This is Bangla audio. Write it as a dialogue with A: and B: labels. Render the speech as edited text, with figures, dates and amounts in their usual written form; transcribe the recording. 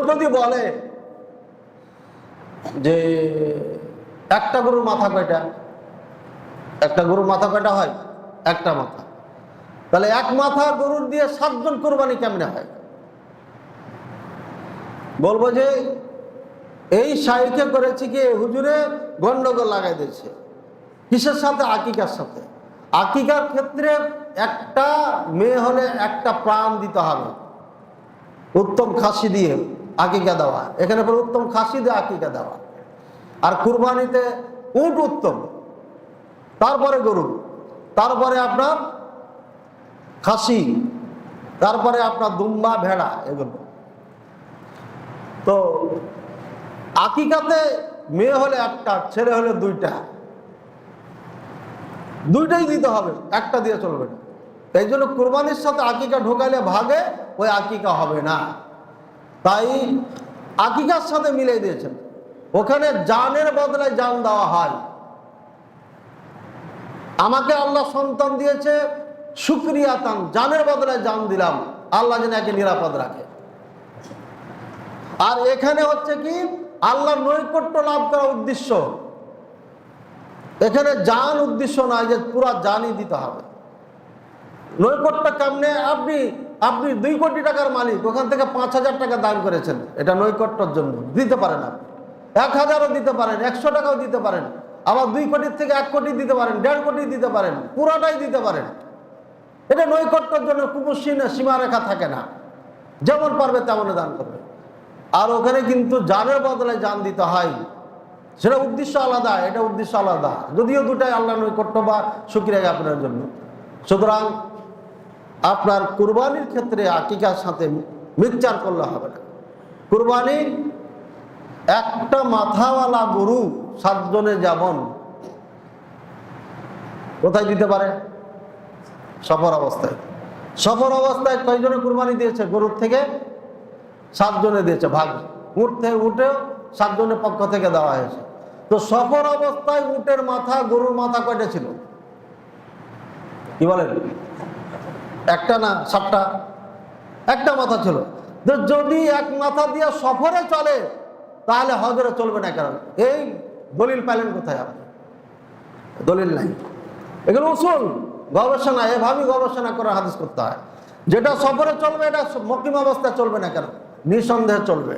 A: যদি বলে যে একটা গরুর মাথা কয়টা, একটা গরুর মাথা কয়টা হয়? একটা মাথা। তাহলে এক মাথা গরুর দিয়ে 7 জন কোরবানি কেমনে হয়? বলবো যে এই শাইখে করেছি কি হুজুরে গন্ডগোল লাগাই দিয়েছে। কিসের সাথে? আকিকার সাথে। আকিকার ক্ষেত্রে একটা মেয়ে হলে একটা প্রাণ দিতে হবে, উত্তম খাসি দিয়ে আকিকা দেওয়া। এখানে পরে উত্তম খাসি দিয়ে আকিকা দেওয়া। আর কুরবানিতে উট উত্তম, তারপরে গরু, তারপরে আপনার খাসি, তারপরে আপনার দুম্বা, ভেড়া, এগুলো। তো আকিকাতে মেয়ে হলে একটা, ছেলে হলে 2টা, 2টাই দিতে হবে, একটা দিয়ে চলবে না। এই জন্য কুরবানির সাথে আকিকা ঢোকাইলে ভাগে ওই আকিকা হবে না। তাই আকিকার সাথে মিলিয়ে দিয়েছেন। ওখানে জানের বদলায় জান দেওয়া হয়। আমাকে আল্লাহ সন্তান দিয়েছে, শুকরিয়াতান, জানের বদলায় জান দিলাম, আল্লাহ যেন একে নিরাপদ রাখে। আর এখানে হচ্ছে কি আল্লাহর নৈকট্য লাভ করা উদ্দেশ্য। এখানে জান উদ্দেশ্য নয় যে পুরা জানই দিতে হবে। নৈকট্য কেমনে? আপনি 2 কোটি টাকার মালিক, ওখান থেকে 5,000 টাকা দান করেছেন, এটা নৈকট্যর জন্য দিতে পারেন। আপনি 1,000ও দিতে পারেন, 100 টাকাও দিতে পারেন, আবার 2 কোটির থেকে 1 কোটি দিতে পারেন, 1.5 কোটি দিতে পারেন, পুরাটাই দিতে পারেন। এটা নৈকট্যর জন্য কোনো সীমারেখা থাকে না, যেমন পারবে তেমন দান করবে। আর ওখানে কিন্তু জানের বদলে জান দিতে হয়, সেটা উদ্দেশ্য আলাদা, এটা উদ্দেশ্য আলাদা, যদিও দুটাই আল্লাহ নৈকট্য বা শুকরিয়া জ্ঞাপনের জন্য। সুতরাং আপনার কুরবানির ক্ষেত্রে আকিকার সাথে মিক্সচার করলে হবে না। কুরবানি একটা মাথাওয়ালা গরু 7 জনে যেমন কোথায় দিতে পারে? সফর অবস্থায়। সফর অবস্থায় কয়জনে কুরবানি দিয়েছে? গরুর থেকে 7 জনে দিয়েছে ভাগ। উঠ থেকে উঠেও 7 জনের পক্ষ থেকে দেওয়া হয়েছে। তো সফর অবস্থায় উটের মাথা, গরুর মাথা কয়টা ছিল? কি বলেন? একটা না 7টা? একটা মাথা ছিল। তো যদি এক মাথা দিয়ে সফরে চলে তাহলে হজরে চলবে না। কারণ এই দলিল পাইলেন কোথায়? আপনি দলিল নাই। এগুলো উসুল, গবেষণা, এভাবেই গবেষণা করে হাদিস করতে হয়। যেটা সফরে চলবে এটা মুকিম অবস্থায় চলবে না। কেন? নিঃসন্দেহে চলবে।